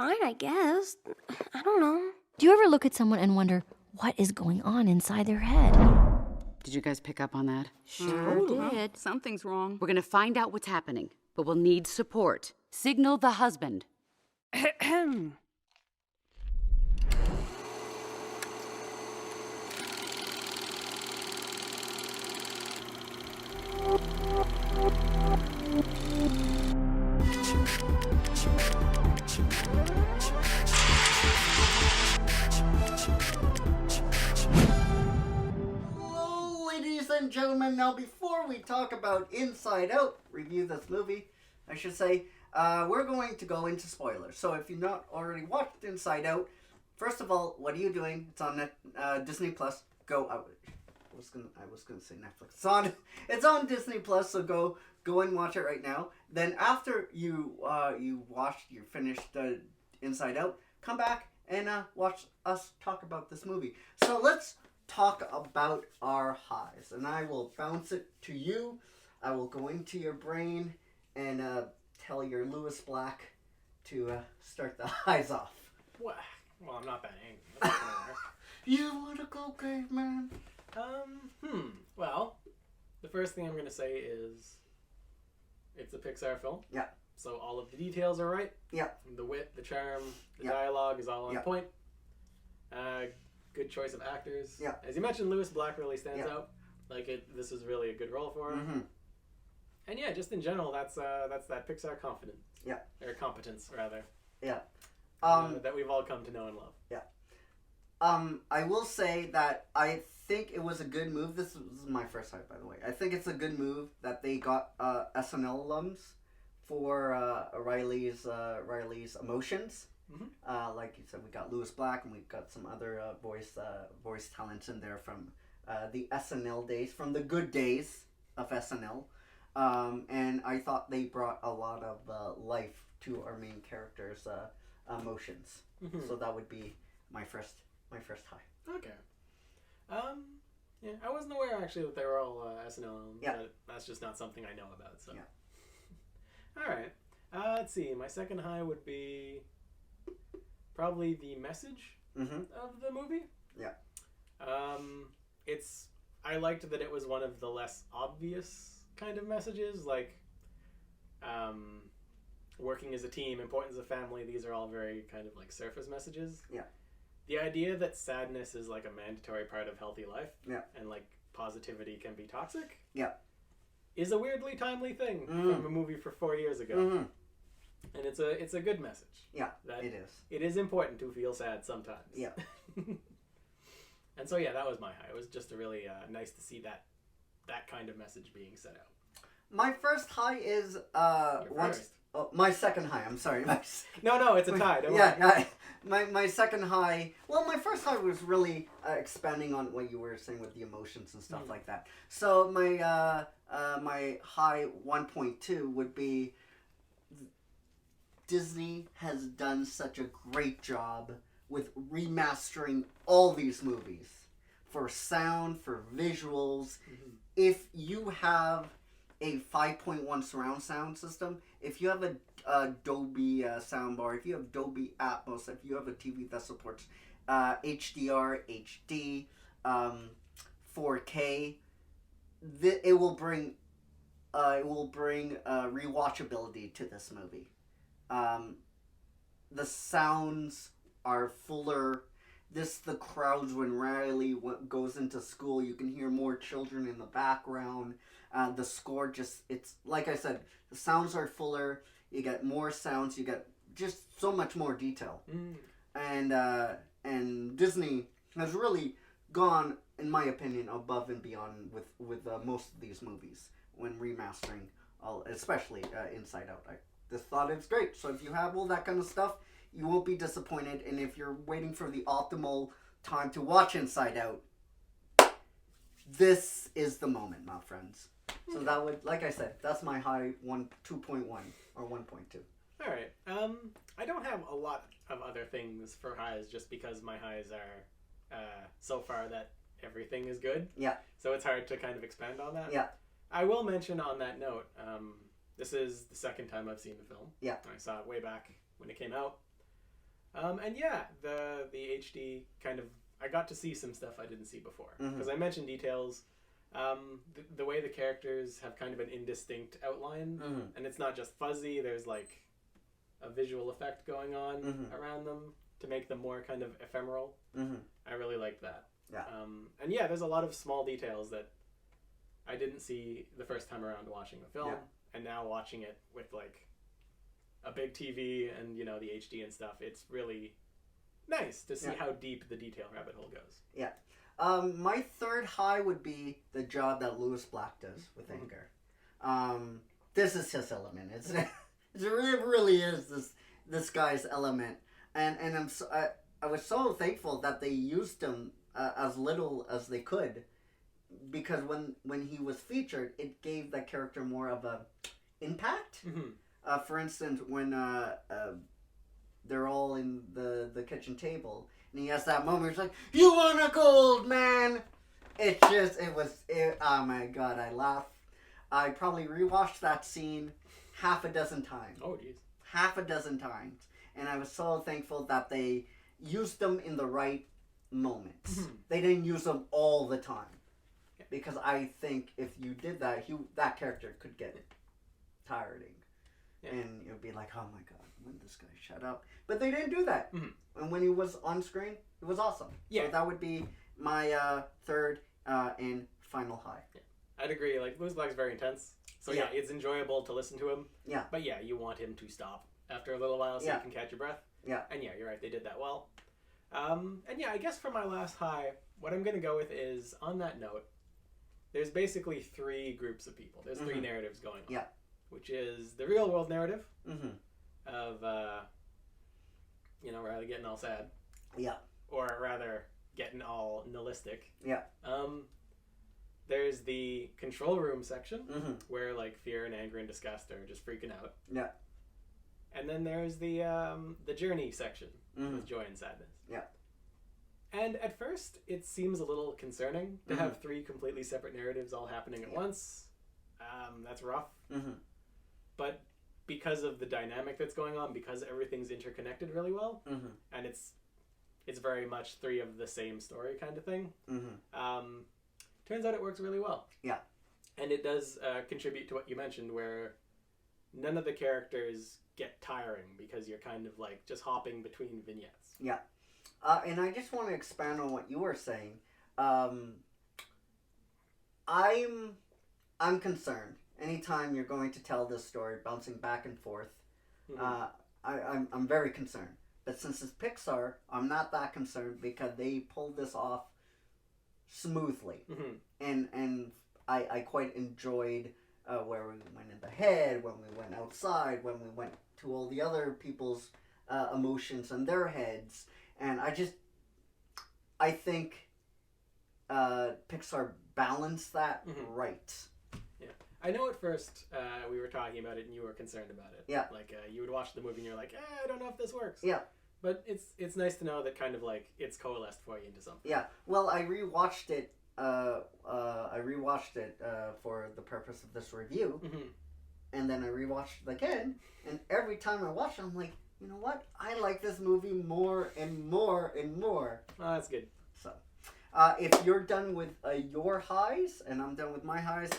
fine, I guess. I don't know. Do you ever look at someone and wonder what is going on inside their head? Did you guys pick up on that? Sure did. Something's wrong. We're gonna find out what's happening, but we'll need support. Signal the husband. Hello, ladies and gentlemen. Now, before we talk about Inside Out, review this movie, I should say, we're going to go into spoilers. So if you've not already watched Inside Out, first of all, what are you doing? It's on Disney Plus. Go out. I was gonna say Netflix. It's on Disney Plus. So go and watch it right now. Then after you finished Inside Out, come back and watch us talk about this movie. So let's talk about our highs, and I will bounce it to you. I will go into your brain and tell your Lewis Black to start the highs off. Well, I'm not that angry. That's not gonna work. You wanna go, caveman? Well, the first thing I'm gonna say is it's a Pixar film. Yeah. So all of the details are right. Yeah. The wit, the charm, the Yeah. dialogue is all on Yeah. point. Good choice of actors. Yeah. As you mentioned, Lewis Black really stands Yeah. out. This is really a good role for him. Mm-hmm. And yeah, just in general, that's that Pixar confidence. Yeah. Or competence, rather. Yeah. That we've all come to know and love. Yeah. I will say that I think it was a good move. This is my first hype, by the way. I think it's a good move that they got SNL alums for Riley's emotions. Mm-hmm. Like you said, we got Lewis Black and we got some other voice talents in there from the SNL days, from the good days of SNL. And I thought they brought a lot of life to our main characters' emotions. Mm-hmm. So that would be my first high. Okay. Yeah, I wasn't aware actually that they were all SNL. Yeah. But that's just not something I know about. So. Yeah. All right. Let's see. My second high would be probably the message Mm-hmm. of the movie. Yeah. I liked that it was one of the less obvious kind of messages, like working as a team, importance of family. These are all very kind of like surface messages. Yeah. The idea that sadness is like a mandatory part of healthy life. Yeah. And like positivity can be toxic. Yeah. Is a weirdly timely thing Mm. from a movie for 4 years ago. Mm-hmm. And it's a good message. Yeah, That it is. It is important to feel sad sometimes. Yeah. And so yeah, that was my high. It was just a really nice to see that kind of message being set out. My first high is First. Oh, my second high. I'm sorry. No, it's a tie. Don't Yeah, worry. yeah. My second high. Well, my first high was really expanding on what you were saying with the emotions and stuff like that. So my my high 1.2 would be Disney has done such a great job with remastering all these movies for sound, for visuals. Mm-hmm. If you have a 5.1 surround sound system, if you have a Dolby soundbar, if you have Dolby Atmos, if you have a TV that supports HDR, HD, 4K, it will bring rewatchability to this movie. The sounds are fuller. The crowds when Riley goes into school, you can hear more children in the background. The score it's like I said, the sounds are fuller. You get more sounds. You get just so much more detail. And Disney has really gone, in my opinion, above and beyond with most of these movies when remastering, especially Inside Out. I just thought it's great. So if you have all that kind of stuff, you won't be disappointed. And if you're waiting for the optimal time to watch Inside Out, this is the moment, my friends. So that would, like I said, that's my high 2.1 or 1.2. All right. I don't have a lot of other things for highs just because my highs are so far that everything is good. Yeah. So it's hard to kind of expand on that. Yeah. I will mention on that note, this is the second time I've seen the film. Yeah. I saw it way back when it came out. And yeah, the HD kind of, I got to see some stuff I didn't see before. Because I mentioned details. The way the characters have kind of an indistinct outline, and it's not just fuzzy, there's like a visual effect going on around them to make them more kind of ephemeral. I really like that. Yeah. And yeah, there's a lot of small details that I didn't see the first time around watching the film, and now watching it with like a big TV and, you know, the HD and stuff, it's really nice to see how deep the detail rabbit hole goes. Yeah. My third high would be the job that Lewis Black does with anger. This is his element. It really is this guy's element, and I was so thankful that they used him as little as they could, because when he was featured, it gave that character more of a impact. For instance, when they're all in the kitchen table, and he has that moment, he's like, "You want a gold, man?" Oh my god, I laughed. I probably rewatched that scene half a dozen times. Oh, jeez. Half a dozen times. And I was so thankful that they used them in the right moments. They didn't use them all the time. Because I think if you did that, that character could get tiring. And it would be like, oh my god, when this guy shut up. But they didn't do that. And when he was on screen, it was awesome. So that would be my third and final high. I'd agree. Like, Lewis Black's very intense. So yeah, it's enjoyable to listen to him. Yeah. But yeah, you want him to stop after a little while so you can catch your breath. Yeah. And yeah, you're right. They did that well. And yeah, I guess for my last high, what I'm going to go with is, on that note, there's basically three groups of people. There's three narratives going on. Yeah. Which is the real world narrative of, you know, rather getting all sad. Yeah. Or rather getting all nihilistic. Yeah. There's the control room section where like fear and anger and disgust are just freaking out. Yeah. And then there's the journey section with joy and sadness. Yeah. And at first, it seems a little concerning to have three completely separate narratives all happening at once. That's rough. But because of the dynamic that's going on, because everything's interconnected really well, and it's very much three of the same story kind of thing, turns out it works really well. Yeah. And it does contribute to what you mentioned, where none of the characters get tiring because you're kind of like just hopping between vignettes. Yeah. And I just want to expand on what you were saying. I'm concerned. Anytime you're going to tell this story, bouncing back and forth, I'm very concerned. But since it's Pixar, I'm not that concerned because they pulled this off smoothly. And I quite enjoyed where we went in the head, when we went outside, when we went to all the other people's emotions and their heads. And I think Pixar balanced that right. Yeah. I know at first we were talking about it and you were concerned about it. Yeah. Like you would watch the movie and you're like, I don't know if this works. Yeah. But it's nice to know that kind of like it's coalesced for you into something. Yeah. Well, I rewatched it. For the purpose of this review, and then I rewatched it again. And every time I watch it, I'm like, you know what? I like this movie more and more and more. Oh, that's good. So, if you're done with your highs, and I'm done with my highs,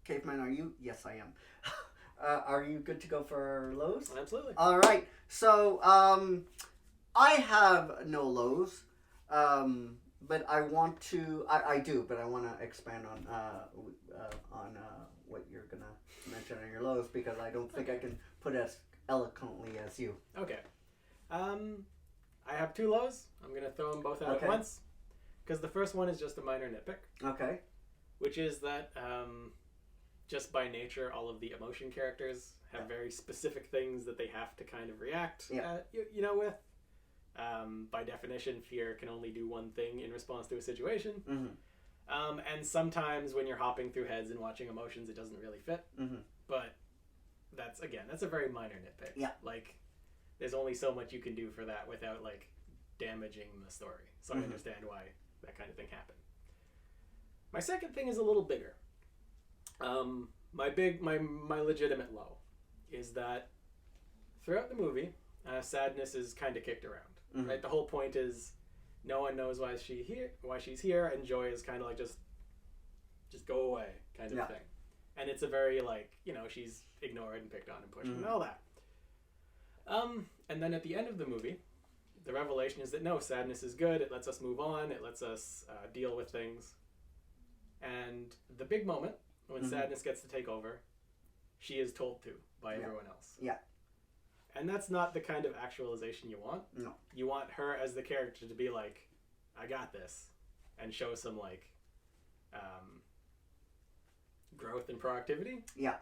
Caveman, are you? Yes, I am. Are you good to go for lows? Absolutely. All right. So, I have no lows. But I want to. I do, but I want to expand on what you're gonna mention on your lows, because I don't think I can put as eloquently as you. Okay. I have two lows. I'm gonna throw them both out at once, because the first one is just a minor nitpick. Okay. Which is that just by nature, all of the emotion characters have very specific things that they have to kind of react, with. By definition, fear can only do one thing in response to a situation. And sometimes when you're hopping through heads and watching emotions, it doesn't really fit. But that's a very minor nitpick. Yeah. Like, there's only so much you can do for that without, like, damaging the story. So I understand why that kind of thing happened. My second thing is a little bigger. My legitimate low is that throughout the movie, Sadness is kind of kicked around, right? The whole point is no one knows why she's here, and Joy is kind of like just go away kind of thing. And it's a very like, she's ignored and picked on and pushed and all that. And then at the end of the movie, the revelation is that no, sadness is good. It lets us move on. It lets us deal with things. And the big moment when sadness gets to take over, she is told to by everyone else. Yeah. And that's not the kind of actualization you want. No. You want her as the character to be like, I got this, and show some like growth and proactivity. Yeah.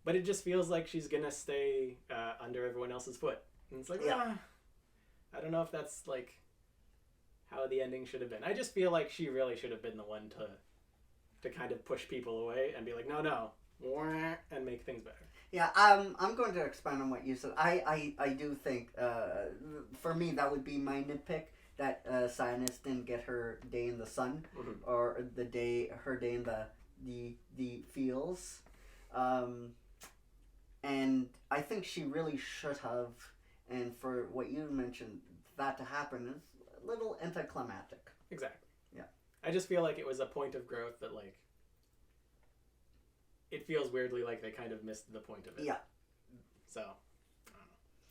But it just feels like she's gonna stay under everyone else's foot. And it's like, I don't know if that's like how the ending should have been. I just feel like she really should have been the one to kind of push people away and be like, no, and make things better. Yeah, I'm going to expand on what you said. I do think, for me, that would be my nitpick, that Sadness didn't get her day in the sun, or her day in the fields. And I think she really should have, and for what you mentioned, that to happen is a little anticlimactic. Exactly. Yeah. I just feel like it was a point of growth that, like, it feels weirdly like they kind of missed the point of it. Yeah. So,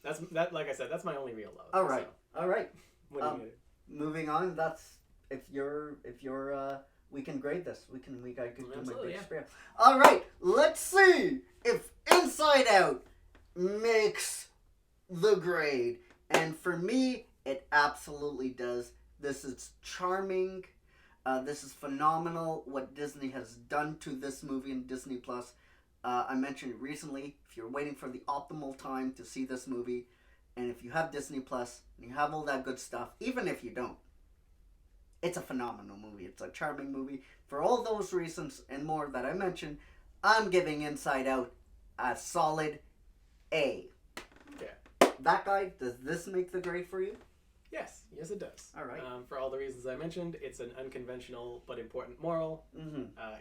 I don't know. Like I said, that's my only real love. All right. So. All right. What do you do? Moving on. That's if you're we can grade this. We could do my big spiel. All right. Let's see if Inside Out makes the grade. And for me, it absolutely does. This is charming. This is phenomenal what Disney has done to this movie in Disney Plus. I mentioned it recently. If you're waiting for the optimal time to see this movie, and if you have Disney Plus and you have all that good stuff, even if you don't, it's a phenomenal movie. It's a charming movie. For all those reasons and more that I mentioned, I'm giving Inside Out a solid A. Okay. That guy, does this make the grade for you? Yes, it does. All right. For all the reasons I mentioned, it's an unconventional but important moral.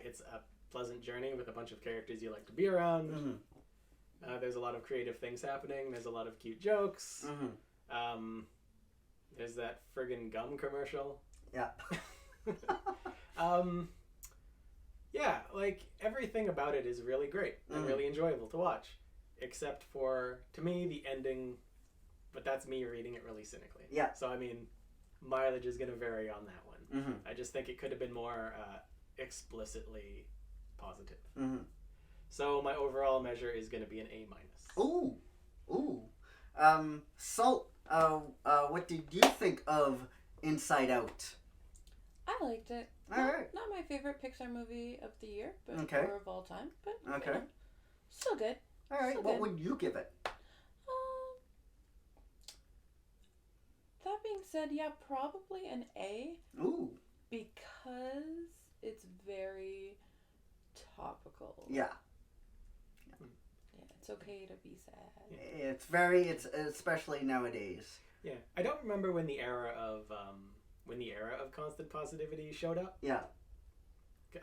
It's a pleasant journey with a bunch of characters you like to be around. There's a lot of creative things happening. There's a lot of cute jokes. There's that friggin' gum commercial. Yeah. Yeah, like, everything about it is really great and really enjoyable to watch. Except for, to me, the ending... But that's me reading it really cynically. Yeah. So, I mean, mileage is going to vary on that one. I just think it could have been more explicitly positive. So, my overall measure is going to be an A-. Ooh. What did you think of Inside Out? I liked it. All right. Not my favorite Pixar movie of the year, but Okay. or of all time. But Okay. Still good. All right. Still What good. would you give it? That being said, yeah, probably an A. Ooh. Because it's very topical. Yeah. Yeah, it's okay to be sad. It's especially nowadays. Yeah. I don't remember when the era of constant positivity showed up. Yeah.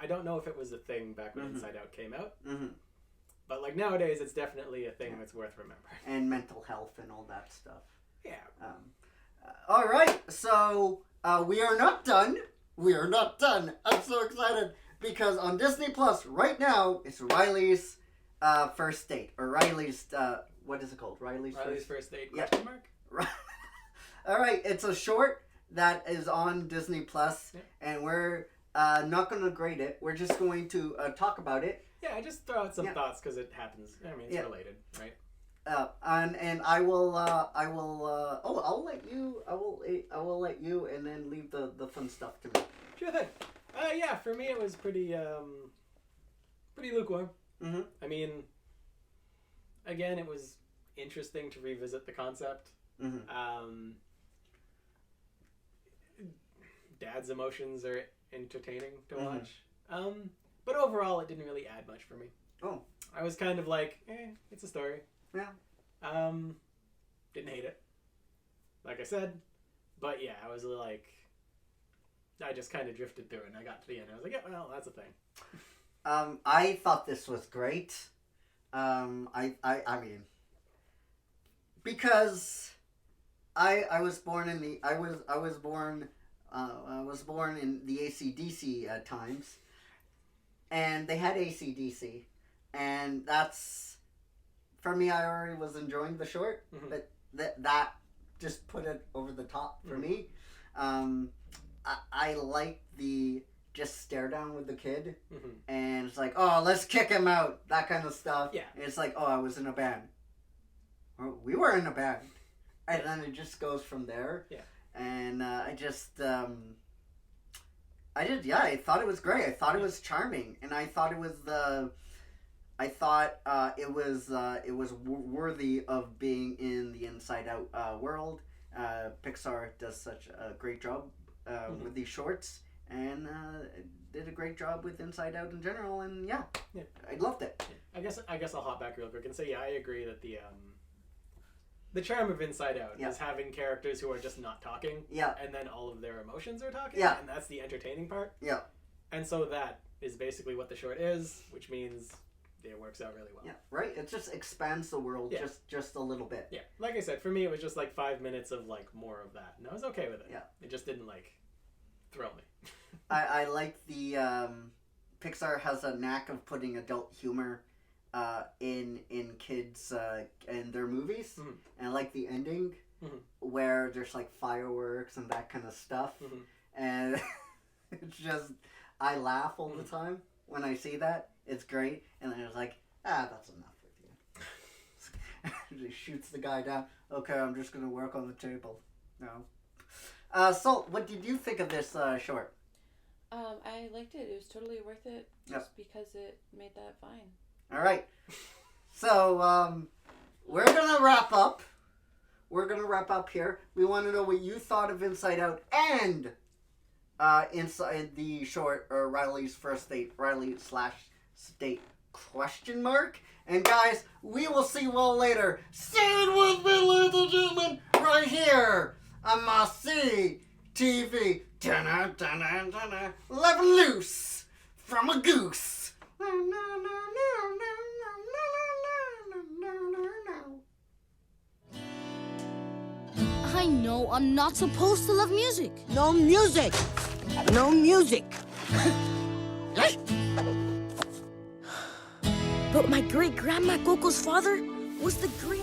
I don't know if it was a thing back when Inside Out came out. But like nowadays, it's definitely a thing that's worth remembering. And mental health and all that stuff. Yeah. All right. So we are not done. We are not done. I'm so excited because on Disney Plus right now it's Riley's first date, or Riley's what is it called? Riley's first date? Yeah. Question mark? All right. It's a short that is on Disney Plus, and we're not going to grade it. We're just going to talk about it. Yeah, I just throw out some thoughts because it happens. I mean, it's related, right? And I will I'll let you and then leave the fun stuff to me. Sure thing. Yeah, for me it was pretty lukewarm. I mean, again, it was interesting to revisit the concept. Dad's emotions are entertaining to watch. But overall, it didn't really add much for me. Oh. I was kind of like, it's a story. Yeah. Didn't hate it, like I said. But yeah, I was like, I just kind of drifted through it, and I got to the end. I was like, yeah, well, that's a thing. I thought this was great. I mean, because I was born in the I was born in the AC/DC times, and they had AC/DC, and that's for me. I already was enjoying the short, but that just put it over the top for me. I like the just stare down with the kid, and it's like, oh, let's kick him out, that kind of stuff. Yeah, and it's like, oh, I was in a band. We were in a band. And then it just goes from there. Yeah. And I thought it was great. I thought it was charming, and I thought it was it was worthy of being in the Inside Out world. Pixar does such a great job with these shorts, and did a great job with Inside Out in general. And yeah. I loved it. Yeah. I guess I'll hop back real quick and say I agree that the charm of Inside Out is having characters who are just not talking, and then all of their emotions are talking, and that's the entertaining part. Yeah. And so that is basically what the short is, which means it works out really well. Yeah, right? It just expands the world just a little bit. Yeah. Like I said, for me it was just like 5 minutes of like more of that, and I was okay with it. Yeah. It just didn't like thrill me. I like the Pixar has a knack of putting adult humor in kids and their movies, and I like the ending where there's like fireworks and that kind of stuff, and it's just I laugh all the time when I see that. It's great, and then it's like, that's enough with you. He shoots the guy down. Okay, I'm just gonna work on the table. No. So what did you think of this short? I liked it. It was totally worth it just because it made that fine. All right. So, we're going to wrap up. We're going to wrap up here. We want to know what you thought of Inside Out and inside the short Riley's First Date, Riley/State ? And guys, we will see you all later. Stay with me, ladies and gentlemen, right here on my CTV. Let loose from a goose. I know I'm not supposed to love music. No music! No music! But my great-grandma Coco's father was the great...